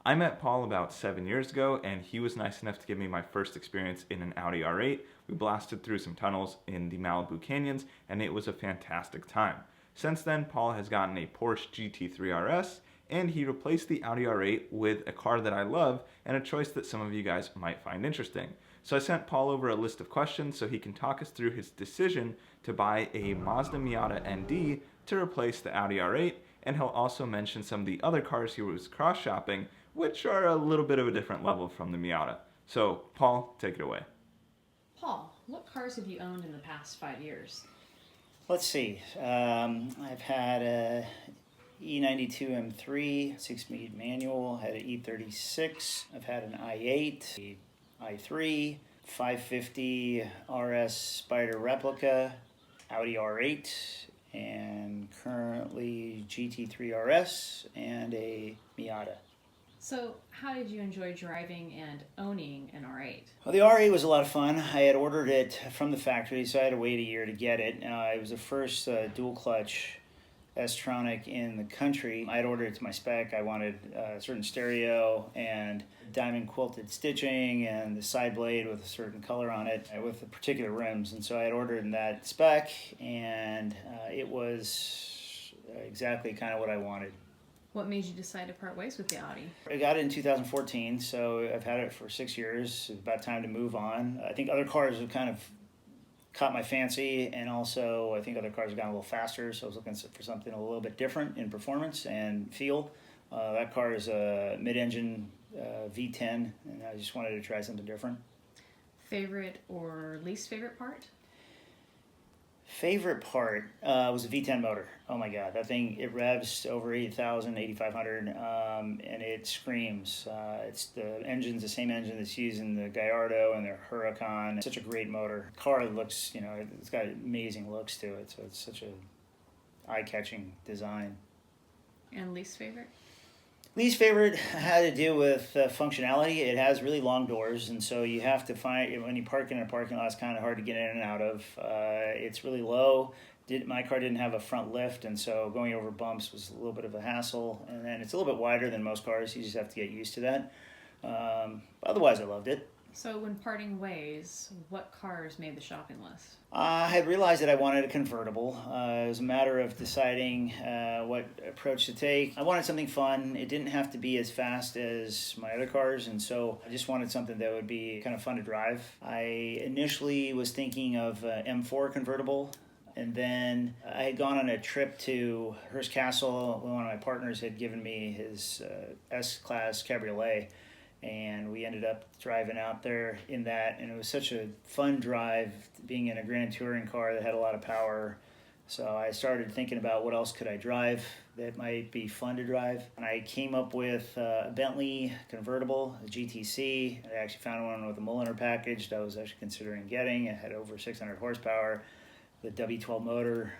I met Paul about 7 years ago, and he was nice enough to give me my first experience in an Audi R8. We blasted through some tunnels in the Malibu canyons, and it was a fantastic time. Since then, Paul has gotten a Porsche GT3RS, and he replaced the Audi R8 with a car that I love and a choice that some of you guys might find interesting. So I sent Paul over a list of questions so he can talk us through his decision to buy a Mazda Miata ND to replace the Audi R8, and he'll also mention some of the other cars he was cross-shopping, which are a little bit of a different level from the Miata. So, Paul, take it away. Paul, what cars have you owned in the past 5 years? Let's see. I've had a E92 M3, 6-speed manual, had an E36, I've had an i8, a i3, 550 RS Spider replica, Audi R8, and currently GT3RS and a Miata. So, how did you enjoy driving and owning an R8? Well, the R8 was a lot of fun. I had ordered it from the factory, so I had to wait a year to get it. It was the first dual clutch S-Tronic in the country. I had ordered it to my spec. I wanted a certain stereo and diamond quilted stitching and the side blade with a certain color on it with the particular rims. And so I had ordered in that spec, and it was exactly kind of what I wanted. What made you decide to part ways with the Audi? I got it in 2014, so I've had it for 6 years. It's about time to move on. I think other cars have kind of caught my fancy, and also I think other cars have gotten a little faster, so I was looking for something a little bit different in performance and feel. That car is a mid-engine V10, and I just wanted to try something different. Favorite or least favorite part? Favorite part was the V10 motor. Oh my God, that thing, it revs over 8,000, 8,500, and it screams. It's the engine's the same engine that's used in the Gallardo and the Huracan. It's such a great motor. Car looks, it's got amazing looks to it, so it's such a eye-catching design. And least favorite? Least favorite had to do with functionality. It has really long doors, and so you have to find, when you park in a parking lot, it's kind of hard to get in and out of. It's really low. My car didn't have a front lift, and so going over bumps was a little bit of a hassle. And then it's a little bit wider than most cars. You just have to get used to that. Otherwise, I loved it. So when parting ways, what cars made the shopping list? I had realized that I wanted a convertible. It was a matter of deciding what approach to take. I wanted something fun. It didn't have to be as fast as my other cars, and so I just wanted something that would be kind of fun to drive. I initially was thinking of M4 convertible, and then I had gone on a trip to Hearst Castle. One of my partners had given me his S-Class Cabriolet, and we ended up driving out there in that, and it was such a fun drive, being in a Grand Touring car that had a lot of power. So I started thinking about what else could I drive that might be fun to drive, and I came up with a Bentley Convertible, a GTC. I actually found one with a Mulliner package that I was actually considering getting. It had over 600 horsepower, the W12 motor.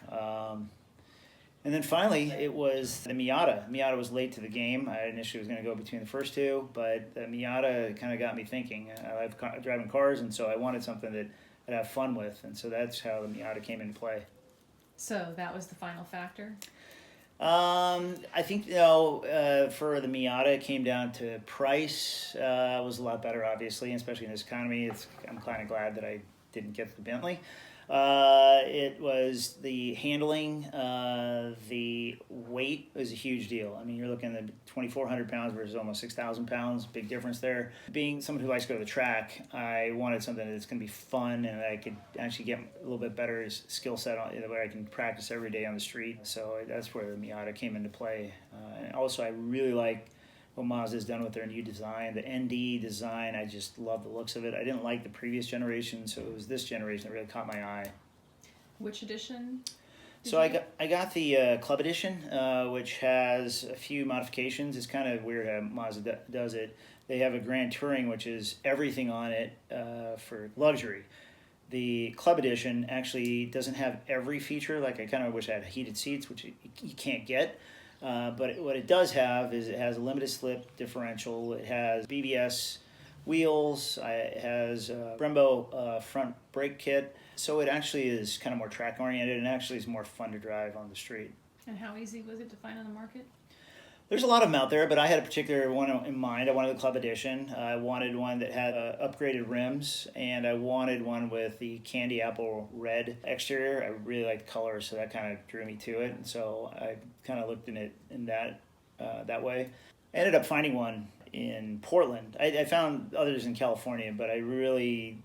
And then finally, it was the Miata. Miata was late to the game. I initially was going to go between the first two, but the Miata kind of got me thinking. I like driving cars, and so I wanted something that I'd have fun with, and so that's how the Miata came into play. So that was the final factor? I think, for the Miata, it came down to price. Was a lot better, obviously, especially in this economy. I'm kind of glad that I didn't get the Bentley. It was the handling, the weight was a huge deal. I mean, you're looking at 2,400 pounds versus almost 6,000 pounds, big difference there. Being someone who likes to go to the track, I wanted something that's going to be fun and I could actually get a little bit better skill set on it, where I can practice every day on the street. So that's where the Miata came into play. And also, I really like what Mazda's done with their new design. The ND design, I just love the looks of it. I didn't like the previous generation, so it was this generation that really caught my eye. Which edition? So I got the Club Edition, which has a few modifications. It's kind of weird how Mazda does it. They have a Grand Touring, which is everything on it for luxury. The Club Edition actually doesn't have every feature. Like, I kind of wish I had heated seats, which you can't get. But what it does have is it has a limited slip differential. It has BBS wheels. It has a Brembo front brake kit. So it actually is kind of more track oriented and actually is more fun to drive on the street. And how easy was it to find on the market? There's a lot of them out there, but I had a particular one in mind. I wanted the Club Edition. I wanted one that had upgraded rims, and I wanted one with the candy apple red exterior. I really liked the color, so that kind of drew me to it. And so I kind of looked in it in that way. I ended up finding one in Portland. I found others in California, but I really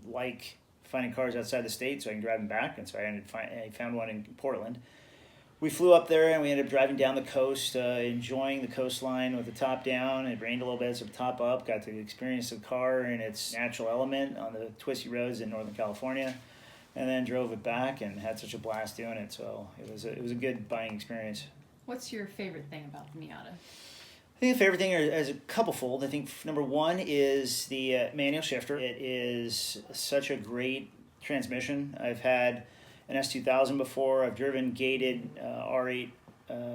like finding cars outside the state so I can drive them back, and so I found one in Portland. We flew up there and we ended up driving down the coast, enjoying the coastline with the top down. It rained a little bit, so top up. Got to experience the car in its natural element on the twisty roads in Northern California, and then drove it back and had such a blast doing it. So it was a good buying experience. What's your favorite thing about the Miata? I think the favorite thing is a couple-fold. I think number one is the manual shifter. It is such a great transmission. I've had an S2000 before. I've driven gated R8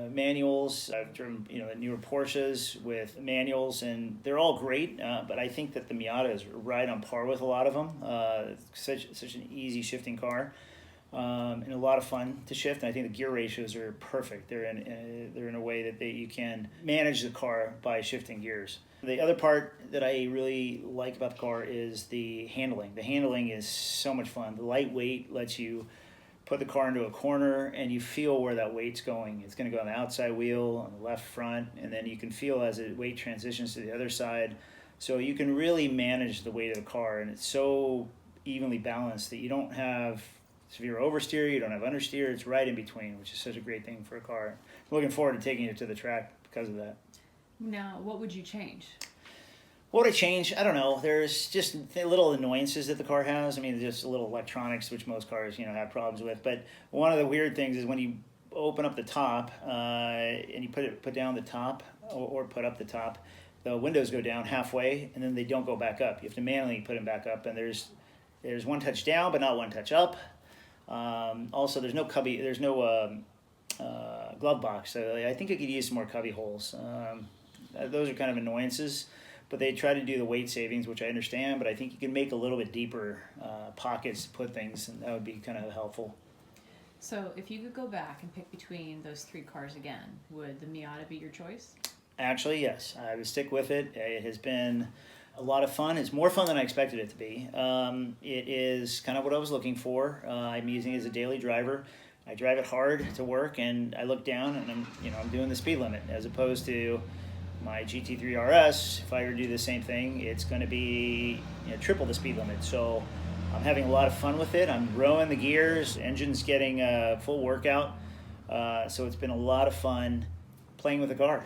manuals. I've driven the newer Porsches with manuals, and they're all great. But I think that the Miata is right on par with a lot of them. It's such an easy shifting car, and a lot of fun to shift. And I think the gear ratios are perfect. They're in a way that you can manage the car by shifting gears. The other part that I really like about the car is the handling. The handling is so much fun. The lightweight lets you put the car into a corner and you feel where that weight's going. It's going to go on the outside wheel, on the left front, and then you can feel as the weight transitions to the other side. So you can really manage the weight of the car, and it's so evenly balanced that you don't have severe oversteer, you don't have understeer. It's right in between, which is such a great thing for a car. I'm looking forward to taking it to the track because of that. Now, what would you change? What would I change? I don't know. There's just little annoyances that the car has. I mean, just little electronics, which most cars, have problems with. But one of the weird things is when you open up the top and you put down the top or put up the top, the windows go down halfway and then they don't go back up. You have to manually put them back up. And there's one touch down, but not one touch up. Also, there's no cubby. There's no glove box. So I think I could use some more cubby holes. Those are kind of annoyances. But they try to do the weight savings, which I understand, but I think you can make a little bit deeper pockets to put things, and that would be kind of helpful. So if you could go back and pick between those three cars again, would the Miata be your choice? Actually, yes. I would stick with it. It has been a lot of fun. It's more fun than I expected it to be. It is kind of what I was looking for. I'm using it as a daily driver. I drive it hard to work, and I look down, and I'm doing the speed limit, as opposed to my GT3RS. If I were to do the same thing, it's going to be triple the speed limit. So I'm having a lot of fun with it. I'm rowing the gears. The engine's getting a full workout. So it's been a lot of fun playing with the car.